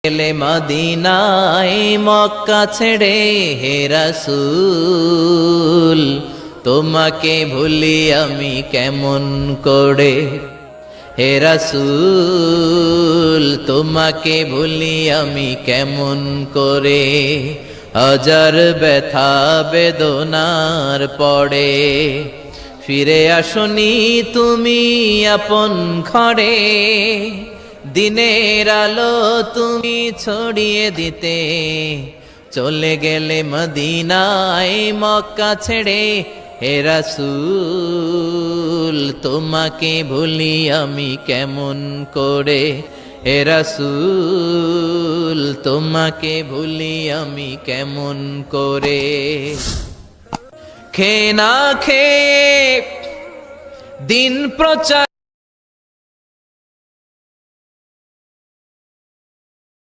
গেলে মদিনায় মক্কা ছেড়ে হে রাসূল, তোমাকে ভুলি আমি কেমন করে। হে রাসূল, তোমাকে ভুলি আমি কেমন করে। হাজার ব্যথা বেদনার পড়ে ফিরে আসনি তুমি আপন ঘরে। দিনের আলো তুমি ছড়িয়ে দিতে, চলে গেলে মদিনায় মক্কা ছেড়ে। হে রাসূল, তোমাকে ভুলি আমি কেমন করে। হে রাসূল, তোমাকে ভুলি আমি কেমন করে। খেয়ে না খেয়ে দিন প্রচার